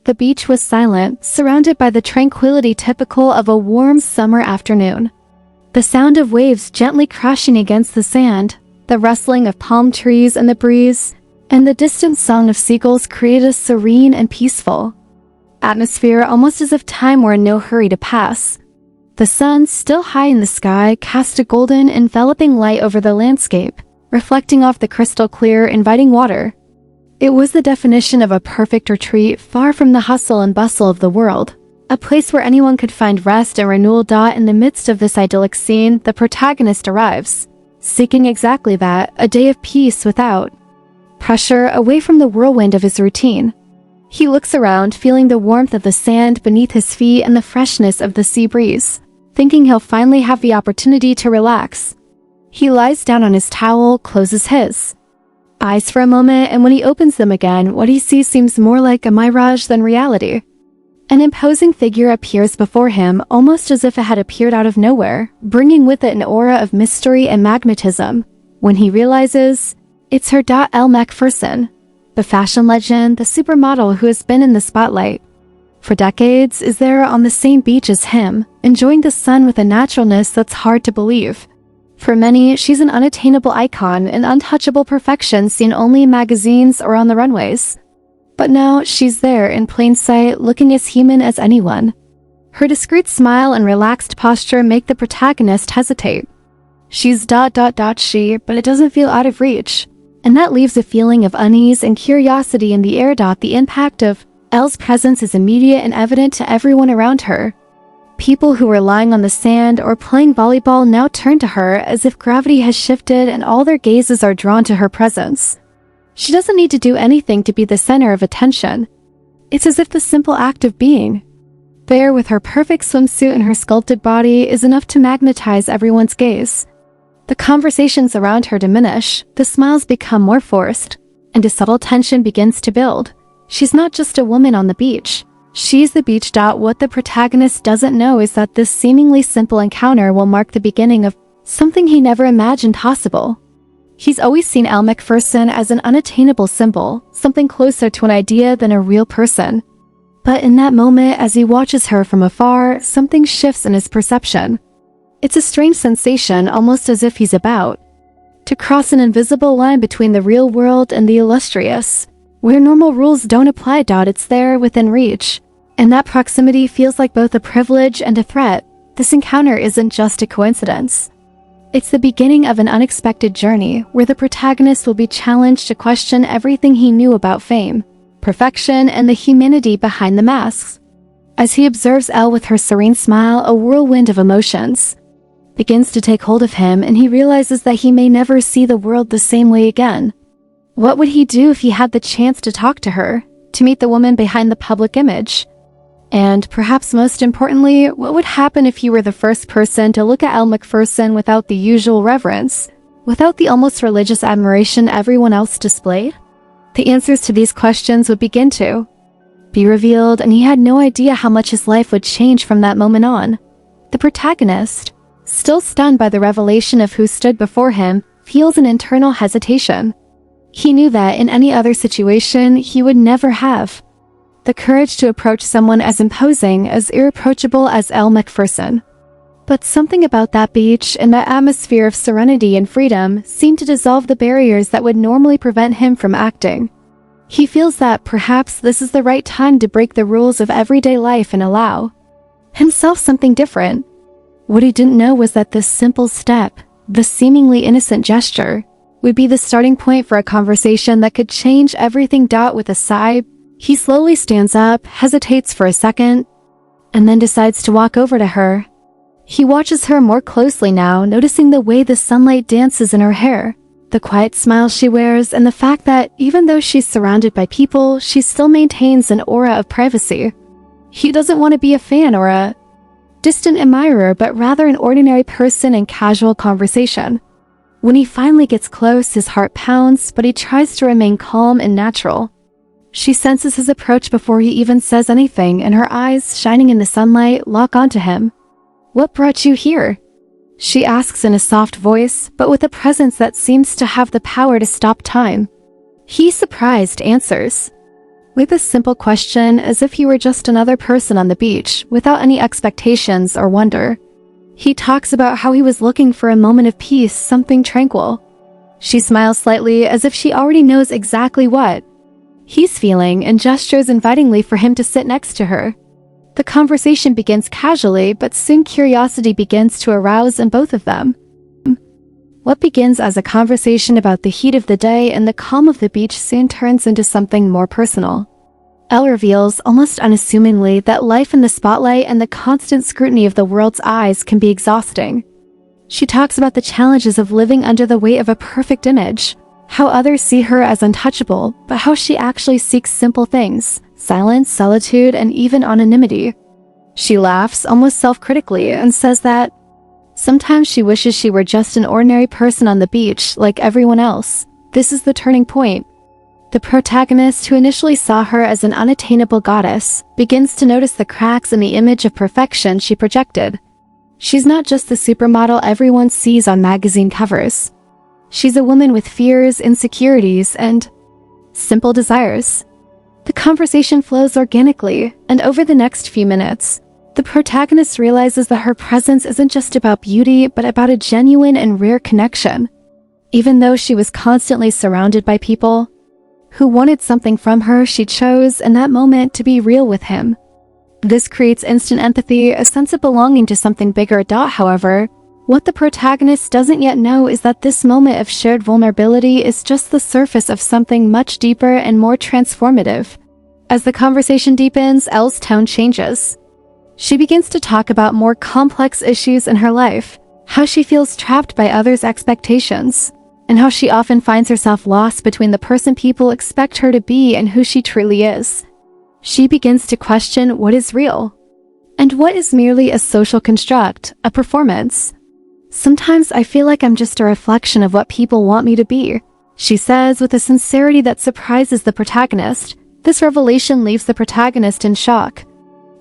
The beach was silent, surrounded by the tranquility typical of a warm summer afternoon. The sound of waves gently crashing against the sand, the rustling of palm trees in the breeze, and the distant song of seagulls created a serene and peaceful atmosphere, almost as if time were in no hurry to pass. The sun, still high in the sky, cast a golden, enveloping light over the landscape, reflecting off the crystal clear, inviting water. It was the definition of a perfect retreat, far from the hustle and bustle of the world. A place where anyone could find rest and renewal. In the midst of this idyllic scene, the protagonist arrives, seeking exactly that, a day of peace without pressure, away from the whirlwind of his routine. He looks around, feeling the warmth of the sand beneath his feet and the freshness of the sea breeze, thinking he'll finally have the opportunity to relax. He lies down on his towel, closes his eyes for a moment, and when he opens them again, what he sees seems more like a mirage than reality. An imposing figure appears before him, almost as if it had appeared out of nowhere, bringing with it an aura of mystery and magnetism. When he realizes, it's her. Elle Macpherson, the fashion legend, the supermodel who has been in the spotlight for decades, is there on the same beach as him, enjoying the sun with a naturalness that's hard to believe. For many, she's an unattainable icon, an untouchable perfection seen only in magazines or on the runways. But now she's there in plain sight, looking as human as anyone. Her discreet smile and relaxed posture make the protagonist hesitate. She's she, but it doesn't feel out of reach. And that leaves a feeling of unease and curiosity in the air. The impact of Elle's presence is immediate and evident to everyone around her. People who were lying on the sand or playing volleyball now turn to her as if gravity has shifted and all their gazes are drawn to her presence. She doesn't need to do anything to be the center of attention. It's as if the simple act of being there with her perfect swimsuit and her sculpted body is enough to magnetize everyone's gaze. The conversations around her diminish, the smiles become more forced, and a subtle tension begins to build. She's not just a woman on the beach. She's the beach. What the protagonist doesn't know is that this seemingly simple encounter will mark the beginning of something he never imagined possible. He's always seen Elle Macpherson as an unattainable symbol, something closer to an idea than a real person. But in that moment, as he watches her from afar, something shifts in his perception. It's a strange sensation, almost as if he's about to cross an invisible line between the real world and the illustrious, where normal rules don't apply. It's there within reach, and that proximity feels like both a privilege and a threat. This encounter isn't just a coincidence. It's the beginning of an unexpected journey, where the protagonist will be challenged to question everything he knew about fame, perfection, and the humanity behind the masks. As he observes Elle with her serene smile, a whirlwind of emotions begins to take hold of him, and he realizes that he may never see the world the same way again. What would he do if he had the chance to talk to her, to meet the woman behind the public image? And perhaps most importantly, what would happen if he were the first person to look at Elle Macpherson without the usual reverence, without the almost religious admiration everyone else displayed? The answers to these questions would begin to be revealed, and he had no idea how much his life would change from that moment on. The protagonist, still stunned by the revelation of who stood before him, feels an internal hesitation. He knew that in any other situation, he would never have the courage to approach someone as imposing, as irreproachable as Elle Macpherson. But something about that beach and that atmosphere of serenity and freedom seemed to dissolve the barriers that would normally prevent him from acting. He feels that perhaps this is the right time to break the rules of everyday life and allow himself something different. What he didn't know was that this simple step, the seemingly innocent gesture, would be the starting point for a conversation that could change everything. With a sigh, he slowly stands up, hesitates for a second, and then decides to walk over to her. He watches her more closely now, noticing the way the sunlight dances in her hair, the quiet smile she wears, and the fact that even though she's surrounded by people, she still maintains an aura of privacy. He doesn't want to be a fan or a distant admirer, but rather an ordinary person in casual conversation. When he finally gets close, his heart pounds, but he tries to remain calm and natural. She senses his approach before he even says anything, and her eyes, shining in the sunlight, lock onto him. "What brought you here?" she asks in a soft voice, but with a presence that seems to have the power to stop time. He, surprised, answers with a simple question as if he were just another person on the beach without any expectations or wonder. He talks about how he was looking for a moment of peace, something tranquil. She smiles slightly as if she already knows exactly what he's feeling and gestures invitingly for him to sit next to her. The conversation begins casually, but soon curiosity begins to arouse in both of them. What begins as a conversation about the heat of the day and the calm of the beach soon turns into something more personal. Elle reveals, almost unassumingly, that life in the spotlight and the constant scrutiny of the world's eyes can be exhausting. She talks about the challenges of living under the weight of a perfect image, how others see her as untouchable, but how she actually seeks simple things, silence, solitude, and even anonymity. She laughs, almost self-critically, and says that sometimes she wishes she were just an ordinary person on the beach, like everyone else. This is the turning point. The protagonist, who initially saw her as an unattainable goddess, begins to notice the cracks in the image of perfection she projected. She's not just the supermodel everyone sees on magazine covers. She's a woman with fears, insecurities, and simple desires. The conversation flows organically, and over the next few minutes, the protagonist realizes that her presence isn't just about beauty, but about a genuine and rare connection. Even though she was constantly surrounded by people who wanted something from her, she chose, in that moment, to be real with him. This creates instant empathy, a sense of belonging to something bigger. However, what the protagonist doesn't yet know is that this moment of shared vulnerability is just the surface of something much deeper and more transformative. As the conversation deepens, Elle's tone changes. She begins to talk about more complex issues in her life, how she feels trapped by others' expectations, and how she often finds herself lost between the person people expect her to be and who she truly is. She begins to question what is real, and what is merely a social construct, a performance. Sometimes I feel like I'm just a reflection of what people want me to be, she says with a sincerity that surprises the protagonist. This revelation leaves the protagonist in shock.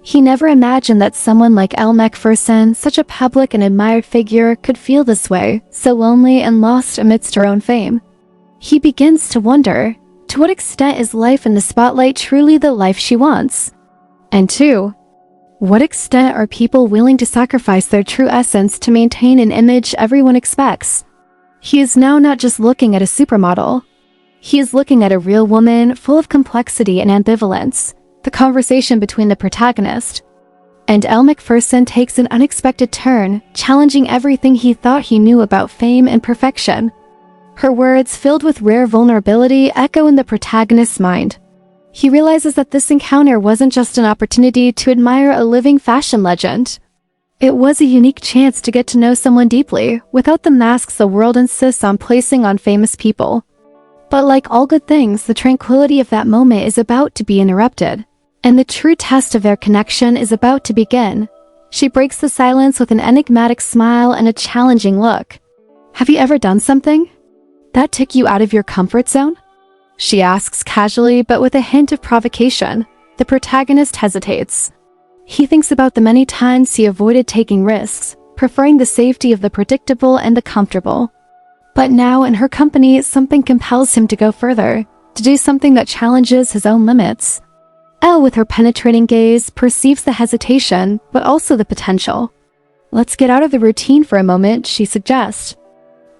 He never imagined that someone like Elle Macpherson, such a public and admired figure, could feel this way, so lonely and lost amidst her own fame. He begins to wonder, to what extent is life in the spotlight truly the life she wants? And to what extent are people willing to sacrifice their true essence to maintain an image everyone expects? He is now not just looking at a supermodel. He is looking at a real woman, full of complexity and ambivalence. The conversation between the protagonist and Elle Macpherson takes an unexpected turn, challenging everything he thought he knew about fame and perfection. Her words, filled with rare vulnerability, echo in the protagonist's mind. He realizes that this encounter wasn't just an opportunity to admire a living fashion legend. It was a unique chance to get to know someone deeply, without the masks the world insists on placing on famous people. But like all good things, the tranquility of that moment is about to be interrupted, and the true test of their connection is about to begin. She breaks the silence with an enigmatic smile and a challenging look. Have you ever done something that took you out of your comfort zone? She asks casually, but with a hint of provocation. The protagonist hesitates. He thinks about the many times he avoided taking risks, preferring the safety of the predictable and the comfortable. But now, in her company, something compels him to go further, to do something that challenges his own limits. Elle, with her penetrating gaze, perceives the hesitation, but also the potential. Let's get out of the routine for a moment, she suggests,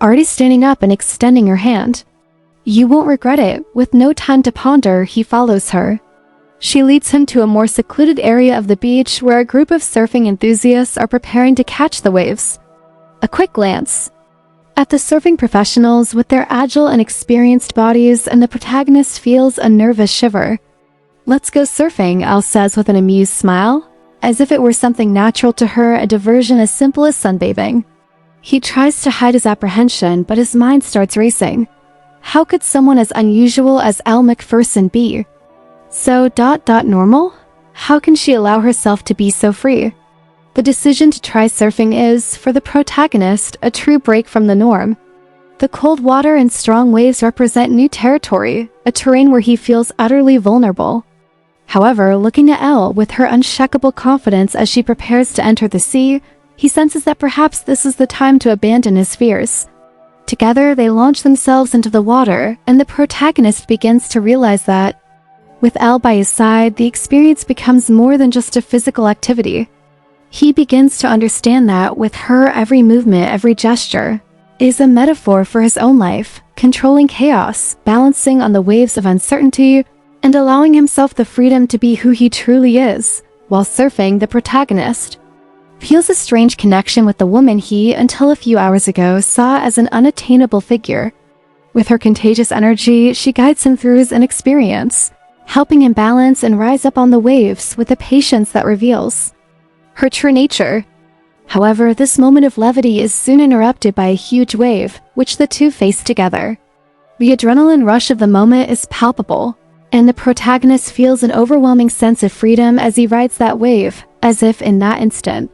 already standing up and extending her hand. You won't regret it. With no time to ponder, he follows her. She leads him to a more secluded area of the beach where a group of surfing enthusiasts are preparing to catch the waves. A quick glance at the surfing professionals with their agile and experienced bodies, and the protagonist feels a nervous shiver. Let's go surfing, Elle says with an amused smile, as if it were something natural to her, a diversion as simple as sunbathing. He tries to hide his apprehension, but his mind starts racing. How could someone as unusual as Elle Macpherson be so normal? How can she allow herself to be so free? The decision to try surfing is, for the protagonist, a true break from the norm. The cold water and strong waves represent new territory, a terrain where he feels utterly vulnerable. However, looking at Elle with her unshakable confidence as she prepares to enter the sea, he senses that perhaps this is the time to abandon his fears. Together, they launch themselves into the water, and the protagonist begins to realize that With Elle by his side, the experience becomes more than just a physical activity. He begins to understand that with her, every movement, every gesture, is a metaphor for his own life, controlling chaos, balancing on the waves of uncertainty, and allowing himself the freedom to be who he truly is, while surfing. The protagonist feels a strange connection with the woman he, until a few hours ago, saw as an unattainable figure. With her contagious energy, she guides him through his inexperience, helping him balance and rise up on the waves with a patience that reveals her true nature. However, this moment of levity is soon interrupted by a huge wave, which the two face together. The adrenaline rush of the moment is palpable, and the protagonist feels an overwhelming sense of freedom as he rides that wave, as if in that instant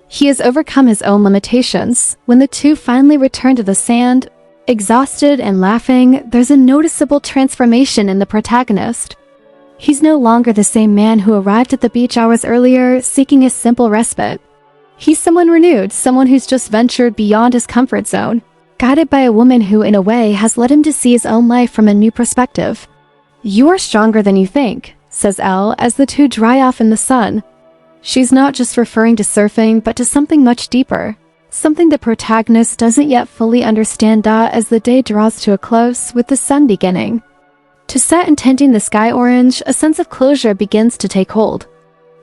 he has overcome his own limitations. When the two finally return to the sand, exhausted and laughing, there's a noticeable transformation in the protagonist. He's no longer the same man who arrived at the beach hours earlier, seeking a simple respite. He's someone renewed, someone who's just ventured beyond his comfort zone, guided by a woman who, in a way, has led him to see his own life from a new perspective. "You're stronger than you think," says Elle as the two dry off in the sun. She's not just referring to surfing, but to something much deeper, something the protagonist doesn't yet fully understand. As the day draws to a close, with the sun beginning to set and tinting the sky orange, a sense of closure begins to take hold.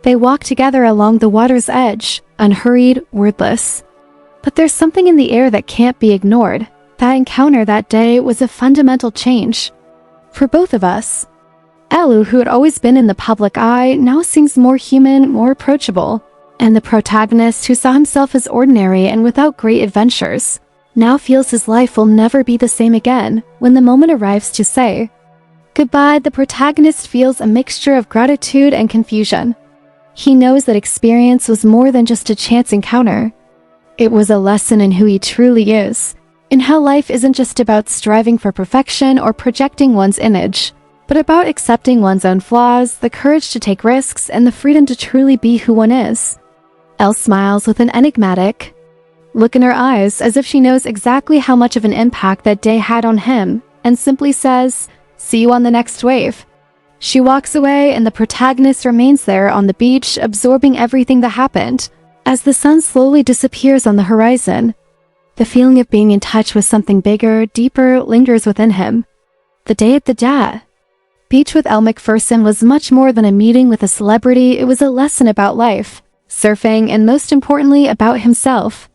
They walk together along the water's edge, unhurried, wordless. But there's something in the air that can't be ignored. That encounter that day was a fundamental change for both of us. Elle, who had always been in the public eye, now seems more human, more approachable. And the protagonist, who saw himself as ordinary and without great adventures, now feels his life will never be the same again. When the moment arrives to say goodbye, the protagonist feels a mixture of gratitude and confusion. He knows that experience was more than just a chance encounter. It was a lesson in who he truly is, in how life isn't just about striving for perfection or projecting one's image, but about accepting one's own flaws, the courage to take risks, and the freedom to truly be who one is. Elle smiles with an enigmatic look in her eyes, as if she knows exactly how much of an impact that day had on him, and simply says, "See you on the next wave." She walks away, and the protagonist remains there on the beach, absorbing everything that happened. As the sun slowly disappears on the horizon, the feeling of being in touch with something bigger, deeper, lingers within him. The day at the beach with Elle Macpherson was much more than a meeting with a celebrity. It was a lesson about life, surfing, and most importantly, about himself.